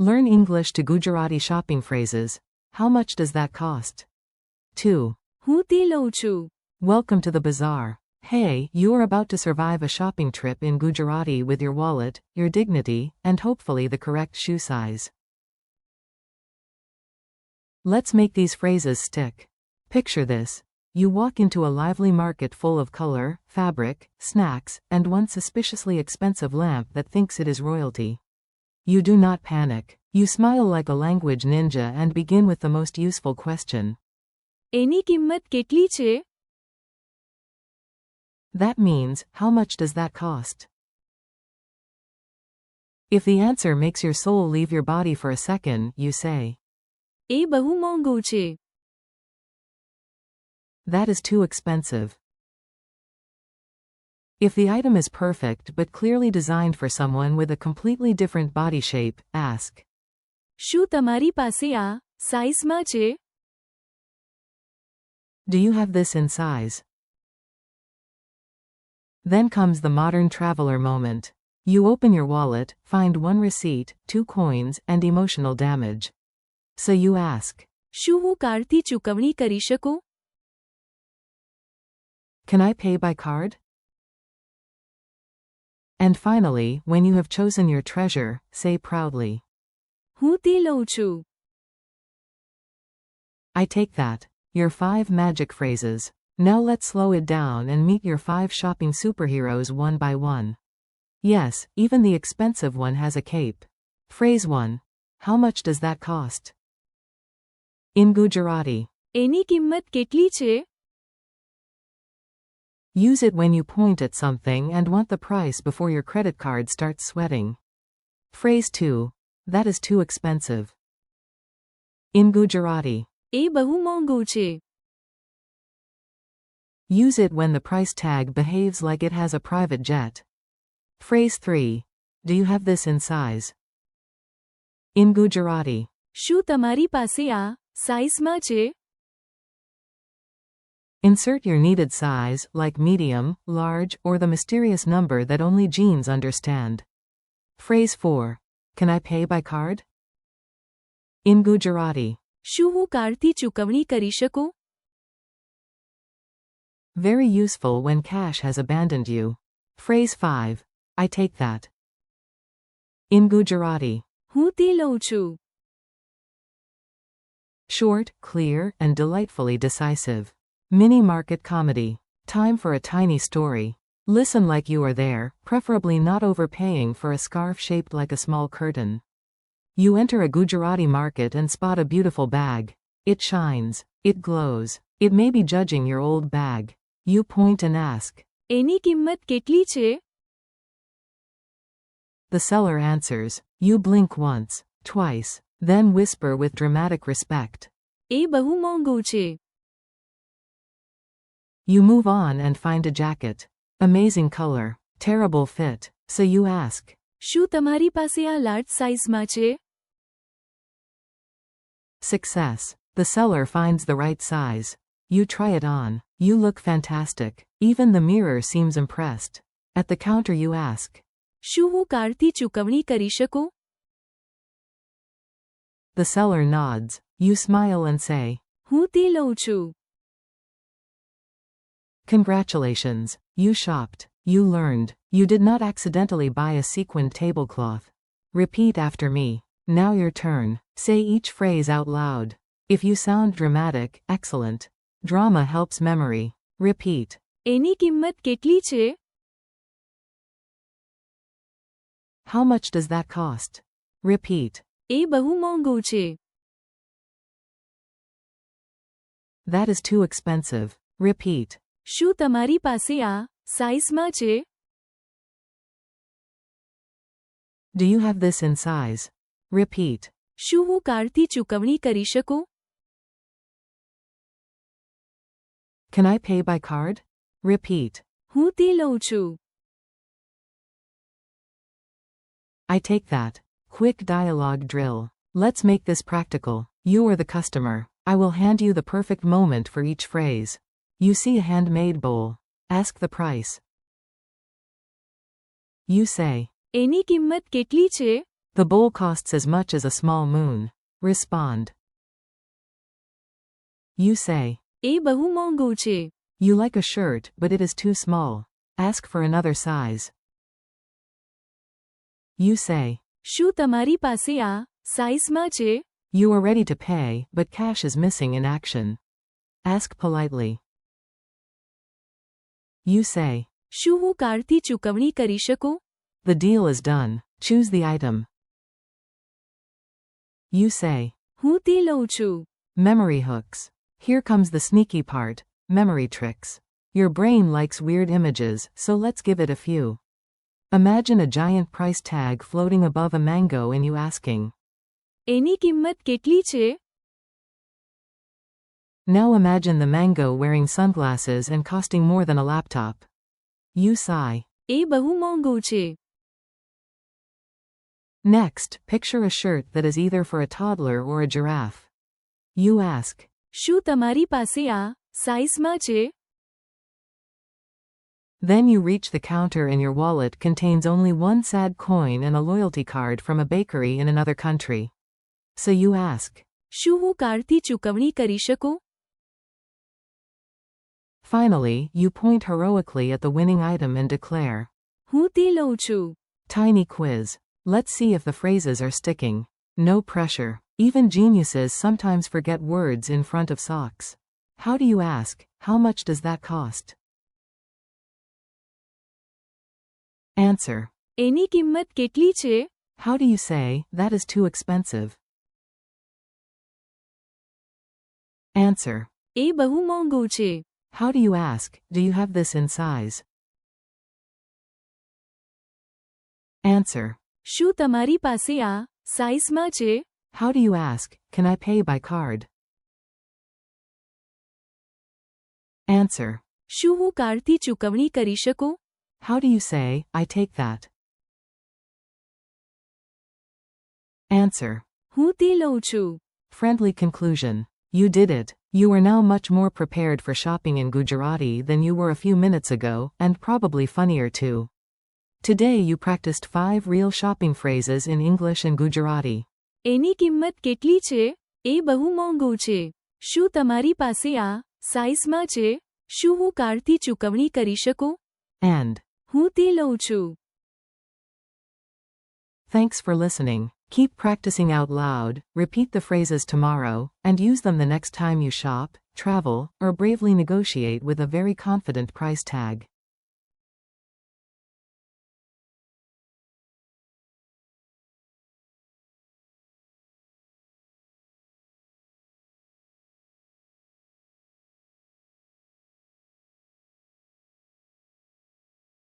Learn English to Gujarati shopping phrases. How much does that cost? 2. હું તે લઉં છું. Welcome to the bazaar. Hey, you are about to survive a shopping trip in Gujarati with your wallet, your dignity, and hopefully the correct shoe size. Let's make these phrases stick. Picture this. You walk into a lively market full of color, fabric, snacks, and one suspiciously expensive lamp that thinks it is royalty. You do not panic. You smile like a language ninja and begin with the most useful question. એની કિંમત કેટલી છે? That means, how much does that cost? If the answer makes your soul leave your body for a second, you say, એ બહુ મોંઘું છે. that is too expensive. If the item is perfect but clearly designed for someone with a completely different body shape, ask, શું તમારી પાસે આ સાઇઝમાં છે? do you have this in size? Then comes the modern traveler moment. You open your wallet, find one receipt, 2 coins, and emotional damage. So you ask, શું હું કાર્ડથી ચૂકવણી કરી શકું? can I pay by card? And finally, when you have chosen your treasure, say proudly, હું તે લઉં છું. I take that. Your 5 magic phrases. Now let's slow it down and meet your 5 shopping superheroes one by one. Yes, even the expensive one has a cape. Phrase 1. How much does that cost? In Gujarati. એની કિંમત કેટલી છે? Use it when you point at something and want the price before your credit card starts sweating. Phrase 2. That is too expensive. In Gujarati. એ બહુ મોંઘું છે. Use it when the price tag behaves like it has a private jet. Phrase 3. Do you have this in size? In Gujarati. શું તમારી પાસે આ સાઇઝમાં છે? Insert your needed size, like medium, large, or the mysterious number that only jeans understand. Phrase 4. Can I pay by card? In Gujarati. શું હું કાર્ડથી ચૂકવણી કરી શકું? Very useful when cash has abandoned you. Phrase 5. I take that. In Gujarati. હું તે લઉં છું. Short, clear, and delightfully decisive. Mini market comedy. Time for a tiny story. Listen like you are there, preferably not overpaying for a scarf shaped like a small curtain. You enter a Gujarati market and spot a beautiful bag. It shines. It glows. It may be judging your old bag. You point and ask, એની કિંમત કેટલી છે? The seller answers. You blink once, twice, then whisper with dramatic respect. એ બહુ મોંઘું છે. You move on and find a jacket. Amazing color, terrible fit, so you ask, શું તમારી પાસે આ લાર્જ સાઇઝમાં છે? Success. The seller finds the right size. You try it on. You look fantastic. Even the mirror seems impressed. At the counter you ask, શું હું કાર્ડથી ચૂકવણી કરી શકું? The seller nods. You smile and say, હું તે લઉં છું. Congratulations. You shopped. You learned. You did not accidentally buy a sequined tablecloth. Repeat after me. Now your turn. Say each phrase out loud. If you sound dramatic, excellent. Drama helps memory. Repeat. એની કિંમત કેટલી છે? How much does that cost? Repeat. એ બહુ મોંઘું છે. That is too expensive. Repeat. શું તમારી પાસે આ સાઇઝમાં છે? Do you have this in size? Repeat. શું હું કાર્ડથી ચૂકવણી કરી શકું? Can I pay by card? Repeat. હું તે લઉં છું. I take that. Quick dialogue drill. Let's make this practical. You are the customer. I will hand you the perfect moment for each phrase. You see a handmade bowl. Ask the price. You say, એની કિંમત કેટલી છે? The bowl costs as much as a small moon. Respond. You say, એ બહુ મોંઘું છે. you like a shirt, but it is too small. Ask for another size. You say, શું તમારી પાસે આ સાઇઝમાં છે? you are ready to pay, but cash is missing in action. Ask politely. You say, શું હું કાર્ડથી ચૂકવણી કરી શકું? the deal is done. Choose the item. You say, હું તે લઉં છું. memory hooks. Here comes the sneaky part, memory tricks. Your brain likes weird images, so let's give it a few. Imagine a giant price tag floating above a mango and you asking, એની કિંમત કેટલી છે? now imagine the mango wearing sunglasses and costing more than a laptop. You sigh. એ બહુ મોંઘું છે. Next, picture a shirt that is either for a toddler or a giraffe. You ask, શું તમારી પાસે આ સાઇઝમાં છે? then you reach the counter and your wallet contains only one sad coin and a loyalty card from a bakery in another country. So you ask, શું હું કાર્ડથી ચૂકવણી કરી શકું? finally, you point heroically at the winning item and declare, હું તે લઉં છું. tiny quiz. Let's see if the phrases are sticking. No pressure. Even geniuses sometimes forget words in front of socks. How do you ask, how much does that cost? Answer. એની કિંમત કેટલી છે? How do you say, that is too expensive? Answer. એ બહુ મોંઘું છે. How do you ask, do you have this in size? Answer. શું તમારી પાસે આ સાઇઝમાં છે? How do you ask, can I pay by card? Answer. શું હું કાર્ડથી ચૂકવણી કરી શકું? How do you say, I take that? Answer. હું તે લઉં છું. Friendly conclusion. You did it. You are now much more prepared for shopping in Gujarati than you were a few minutes ago, and probably funnier too. Today you practiced 5 real shopping phrases in English and Gujarati. એની કિંમત કેટલી છે? એ બહુ મોંઘું છે. શું તમારી પાસે આ સાઇઝમાં છે? શું હું કાર્ડથી ચૂકવણી કરી શકું? And, હું તે લઉં છું. thanks for listening. Keep practicing out loud, repeat the phrases tomorrow, and use them the next time you shop, travel, or bravely negotiate with a very confident price tag.